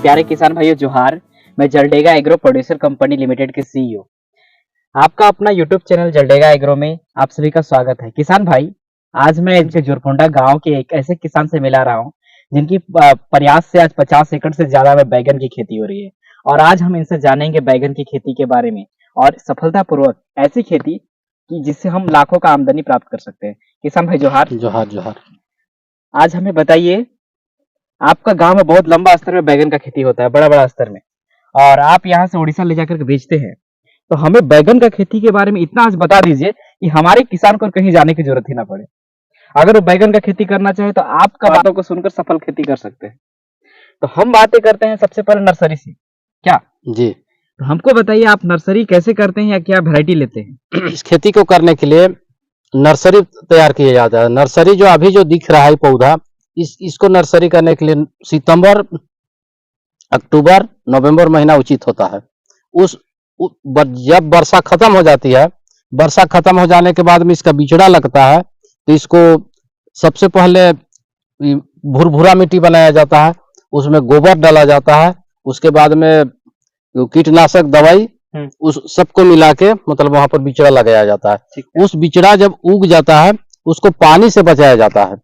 प्यारे किसान भाइयों जोहार। मैं Jaldega agro producer company limited के सीईओ। आपका अपना यूट्यूब चैनल जलडेगा एग्रो में आप सभी का स्वागत है। किसान भाई, आज मैं इनके जोरकोंडा गांव के एक ऐसे किसान से मिला रहा हूं जिनकी प्रयास से आज 50 एकड़ से ज्यादा में बैगन की खेती हो रही है। और आज हम इनसे जानेंगे बैगन की खेती के बारे में और सफलतापूर्वक ऐसी खेती कि जिससे हम लाखों का आमदनी प्राप्त कर सकते हैं। किसान भाई जोहार। जोहार जोहार। आज हमें बताइए, आपका गांव में बहुत लंबा स्तर में बैगन का खेती होता है, बड़ा बड़ा स्तर में, और आप यहाँ से उड़ीसा ले जाकर के बेचते हैं। तो हमें बैगन का खेती के बारे में इतना आज बता दीजिए कि हमारे किसान को कहीं जाने की जरूरत ही ना पड़े। अगर वो बैगन का खेती करना चाहे तो आपका बातों को सुनकर सफल खेती कर सकते हैं। तो हम बातें करते हैं सबसे पहले नर्सरी से, क्या जी। तो हमको बताइए, आप नर्सरी कैसे करते हैं या क्या वैरायटी लेते हैं? इस खेती को करने के लिए नर्सरी तैयार किया जाता है। नर्सरी जो अभी जो दिख रहा है पौधा, इसको नर्सरी करने के लिए सितंबर, अक्टूबर, नवंबर महीना उचित होता है। जब वर्षा खत्म हो जाती है, वर्षा खत्म हो जाने के बाद में इसका बिचड़ा लगता है, तो इसको सबसे पहले भुरभुरा मिट्टी बनाया जाता है, उसमें गोबर डाला जाता है, उसके बाद में कीटनाशक दवाई उस सबको मिला के मतलब वहां पर बिचड़ा लगाया जाता है। उस बिचड़ा जब उग जाता है उसको पानी से बचाया जाता है।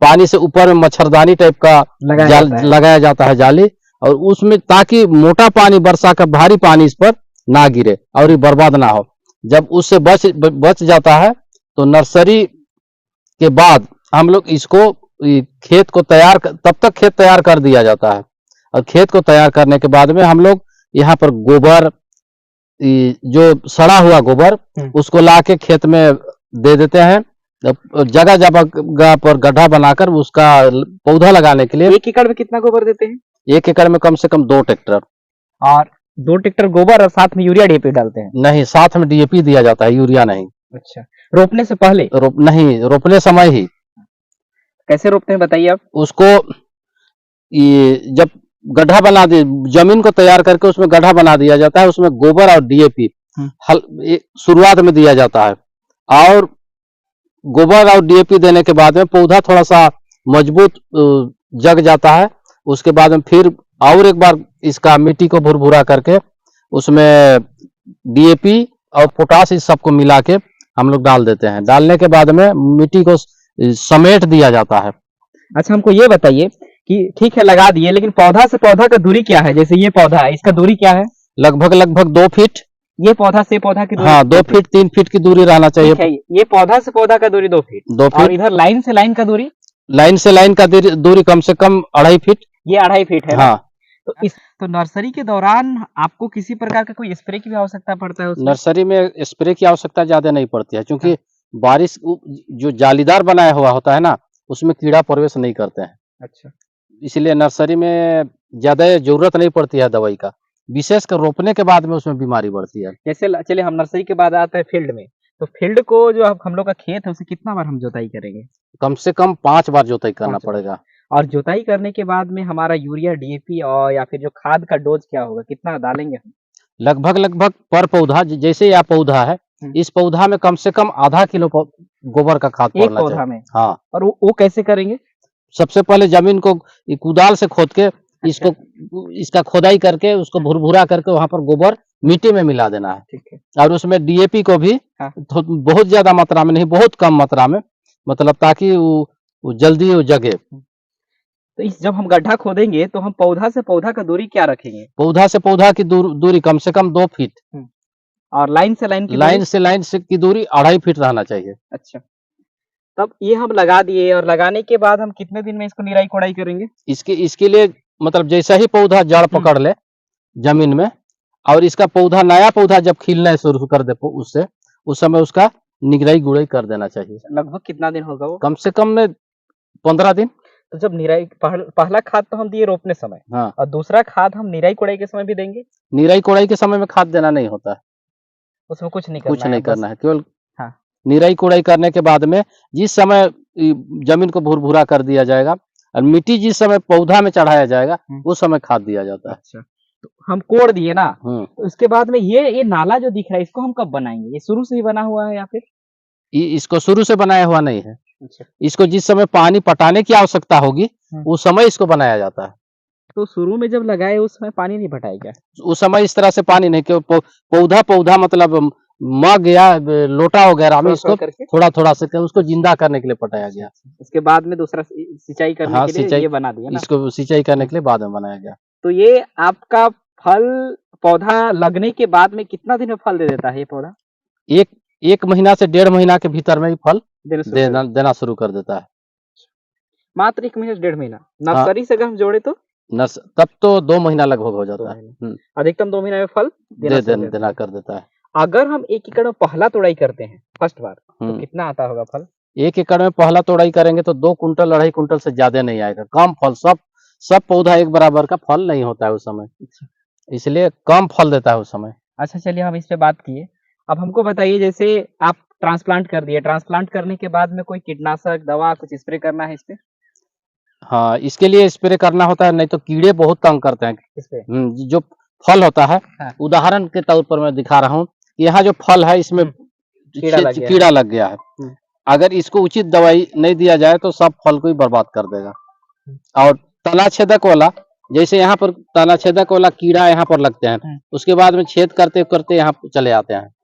पानी से ऊपर में मच्छरदानी टाइप का लगाया जाता है जाली, और उसमें ताकि मोटा पानी, वर्षा का भारी पानी इस पर ना गिरे और ये बर्बाद ना हो। जब उससे बच जाता है तो नर्सरी के बाद हम लोग इसको खेत को तब तक खेत तैयार कर दिया जाता है। और खेत को तैयार करने के बाद में हम लोग यहाँ पर गोबर, जो सड़ा हुआ गोबर, उसको लाके खेत में दे देते हैं। जगह जगह पर गड्ढा बनाकर उसका पौधा लगाने के लिए। 1 एकड़ में कितना गोबर देते हैं? 1 एकड़ में कम से कम 2 ट्रैक्टर। और 2 ट्रैक्टर गोबर और साथ में यूरिया डीएपी डालते हैं? नहीं, साथ में डीएपी दिया जाता है, यूरिया नहीं। अच्छा, रोपने से पहले? नहीं, रोपने समय ही। कैसे रोपते हैं बताइए आप? उसको जब गड्ढा बना दिए, जमीन को तैयार करके उसमें गड्ढा बना दिया जाता है, उसमें गोबर और डीएपी शुरुआत में दिया जाता है। और गोबर और डीएपी देने के बाद में पौधा थोड़ा सा मजबूत जग जाता है। उसके बाद में फिर और एक बार इसका मिट्टी को भुरभुरा करके उसमें डीएपी और पोटाश इस सबको मिला के हम लोग डाल देते हैं। डालने के बाद में मिट्टी को समेट दिया जाता है। अच्छा, हमको ये बताइए कि ठीक है लगा दिए, लेकिन पौधा से पौधा का दूरी क्या है? जैसे ये पौधा है, इसका दूरी क्या है? लगभग 2 फीट। ये पौधा से पौधा की दूरी? हाँ, 2 फीट 3 फीट की दूरी रहना चाहिए। ये पौधा से पौधा का दूरी 2 फीट। 2 फीट। और इधर लाइन से लाइन का दूरी? लाइन से लाइन का दूरी कम से कम 2.5 फीट। ये 2.5 फीट है। हाँ। तो नर्सरी के दौरान आपको किसी प्रकार का कोई स्प्रे की भी आवश्यकता पड़ता है उसमें? नर्सरी में स्प्रे की आवश्यकता ज्यादा नहीं पड़ती है, क्योंकि बारिश जो जालीदार बनाया हुआ होता है ना, उसमें कीड़ा प्रवेश नहीं करते हैं। अच्छा, इसलिए नर्सरी में ज्यादा जरूरत नहीं पड़ती है दवाई का। विशेषकर रोपने के बाद में उसमें बीमारी बढ़ती है। जैसे चलिए हम नर्सरी के बाद आते हैं फील्ड में। तो फील्ड को जो हम लोग का खेत है उसे कितना बार हम जोताई करेंगे? कम से कम 5 बार जोताई करना पड़ेगा। और जोताई करने के बाद में हमारा यूरिया, डीएपी और या फिर जो खाद का डोज क्या होगा, कितना डालेंगे हम? लगभग पर पौधा, जैसे यह पौधा है, इस पौधा में कम से कम आधा किलो गोबर का खाद एक पौधा में? हाँ। और वो कैसे करेंगे? सबसे पहले जमीन को कुदाल से खोद के इसका खोदाई करके उसको भुरभुरा करके वहां पर गोबर मिट्टी में मिला देना है। ठीक है। और उसमें डीएपी को भी बहुत ज्यादा मात्रा में नहीं, बहुत कम मात्रा में, मतलब ताकि वो जल्दी वो जगे। तो जब हम गड्ढा खोदेंगे तो हम पौधा से पौधा का दूरी क्या रखेंगे? पौधा से पौधा की दूरी कम से कम 2 फीट। और लाइन से लाइन की दूरी 2.5 फीट रहना चाहिए। अच्छा, तब ये हम लगा दिए, और लगाने के बाद हम कितने दिन में इसको निराई कोड़ाई करेंगे? इसके लिए मतलब जैसा ही पौधा जड़ पकड़ ले जमीन में, और इसका पौधा, नया पौधा जब खिलना शुरू कर दे उससे, उस समय उसका निराई गुड़ाई कर देना चाहिए। लगभग कितना दिन होगा वो? कम से कम में 15 दिन। तो जब निराई पहला खाद तो हम दिए रोपने समय, हाँ, और दूसरा खाद हम निराई कोड़ाई के समय भी देंगे? निराई कोड़ाई के समय में खाद देना नहीं होता है, उसमें कुछ नहीं करना है, केवल हाँ। निराई कोड़ाई करने के बाद में जिस समय जमीन को भुरभुरा कर दिया जाएगा और मिट्टी जिस समय पौधा में चढ़ाया जाएगा उस समय खाद दिया जाता है। अच्छा, तो हम कोड़ दिए ना, तो उसके बाद में ये नाला जो दिख रहा है इसको हम कब बनाएंगे? ये शुरू से ही बना हुआ है या फिर? इसको शुरू से बनाया हुआ नहीं है। अच्छा। इसको जिस समय पानी पटाने की आवश्यकता होगी उस समय इसको बनाया जाता है। तो शुरू में जब लगाए उस समय पानी नहीं पटाया क्या? उस समय इस तरह से पानी नहीं, कि पौधा पौधा मतलब मग या लोटा वगैरह में इसको करके थोड़ा थोड़ा से उसको जिंदा करने के लिए पटाया गया। उसके बाद में दूसरा सिंचाई करने हाँ, के लिए सिंचाई ये बना दिया ना। इसको सिंचाई करने के लिए बाद में बनाया गया। तो ये आपका फल पौधा लगने के बाद में कितना दिन में फल दे देता है ये पौधा? एक महीना से 1.5 महीना के भीतर में ही फल देना शुरू कर देता है। मात्र 1 महीने से 1.5 महीना। हाँ। नर्सरी से अगर हम जोड़े तो तब तो 2 महीना लगभग हो जाता है। अधिकतम 2 महीने में फल देना कर देता है। अगर हम 1 एकड़ में पहला तोड़ाई करते हैं फर्स्ट बार तो कितना आता होगा फल? 1 एकड़ में पहला तोड़ाई करेंगे तो 2 कुंटल 2.5 कुंटल से ज्यादा नहीं आएगा। कम फल, सब पौधा एक बराबर का फल नहीं होता है उस समय, इसलिए कम फल देता है उस समय। अच्छा, चलिए हम इस पे बात किए। अब हमको बताइए, जैसे आप ट्रांसप्लांट कर दिए, ट्रांसप्लांट करने के बाद में कोई कीटनाशक दवा कुछ स्प्रे करना है इस पे? हाँ, इसके लिए स्प्रे करना होता है, नहीं तो कीड़े बहुत तंग करते हैं इस पे जो फल होता है। हाँ। उदाहरण के तौर पर मैं दिखा रहा हूँ, यहाँ जो फल है इसमें कीड़ा लग गया है। अगर इसको उचित दवाई नहीं दिया जाए तो सब फल को ही बर्बाद कर देगा। और तना छेदक वाला, जैसे यहाँ पर तना छेदक वाला कीड़ा यहाँ पर लगते हैं, उसके बाद में छेद करते करते यहाँ चले आते हैं।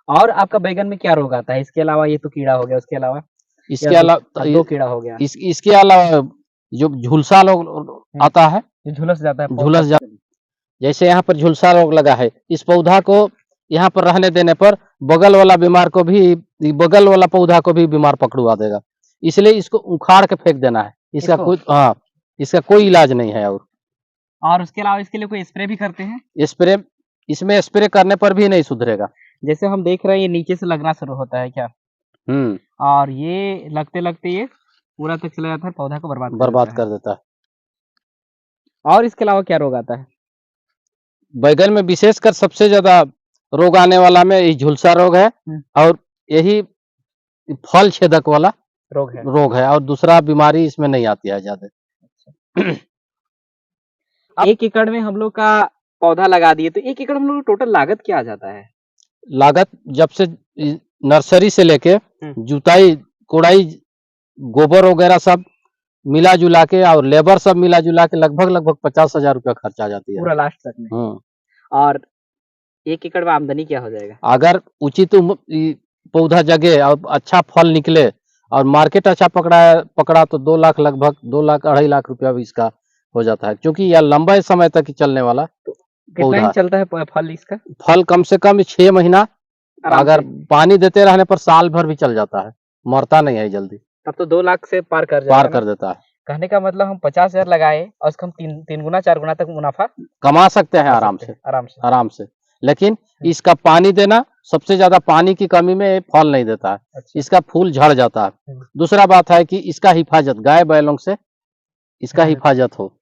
और आपका बैगन में क्या रोग आता है इसके अलावा? ये तो कीड़ा हो गया, उसके अलावा? इसके अलावा 2 कीड़ा हो गया। इसके अलावा जो झुलसा रोग आता है, झुलस जाता है, झुलस जाता है। जैसे यहाँ पर झुलसा रोग लगा है, इस पौधा को यहाँ पर रहने देने पर बगल वाला बगल वाला पौधा को भी बीमार पकड़वा देगा। इसलिए इसको उखाड़ के फेंक देना है। इसका कोई इलाज नहीं है। और उसके अलावा इसके लिए कोई स्प्रे भी करते हैं? इसमें स्प्रे करने पर भी नहीं सुधरेगा। जैसे हम देख रहे हैं ये नीचे से लगना शुरू होता है क्या? और ये लगते लगते ये पूरा तक चला जाता है, पौधा को बर्बाद कर देता है। और इसके अलावा क्या रोग आता है? बैगन में विशेषकर सबसे ज्यादा रोग आने वाला में ये झुलसा रोग है, और यही फल छेदक वाला रोग है, और दूसरा बीमारी इसमें नहीं आती है ज्यादा। 1 एकड़ में हम लोग का पौधा लगा दिए तो 1 एकड़ में हम लोग टोटल लागत क्या आ जाता है? लागत जब से नर्सरी से लेके जुताई, कोड़ाई, गोबर वगैरह सब मिला जुला के और लेबर सब मिला जुला के लगभग 50,000 रुपया खर्च आ जाती है पूरा लास्ट तक में। और 1 एकड़ में आमदनी क्या हो जाएगा? अगर उचित पौधा जगे और अच्छा फल निकले और मार्केट अच्छा पकड़ा तो 2 लाख, लगभग 2 लाख 2.5 लाख रुपया भी इसका हो जाता है, क्योंकि यह लंबे समय तक ही चलने वाला कितना ही चलता है फल इसका? फल कम से कम 6 महीना, अगर पानी देते रहने पर साल भर भी चल जाता है, मरता नहीं है जल्दी। तब तो 2 लाख से पार कर देता है। कहने का मतलब हम 50,000 लगाए और उसका हम 3 गुना 4 गुना तक मुनाफा कमा सकते हैं आराम से। लेकिन इसका पानी देना, सबसे ज्यादा पानी की कमी में फल नहीं देता है। अच्छा। इसका फूल झड़ जाता है। दूसरा बात है कि इसका हिफाजत, गाय बैलों से इसका हिफाजत हो।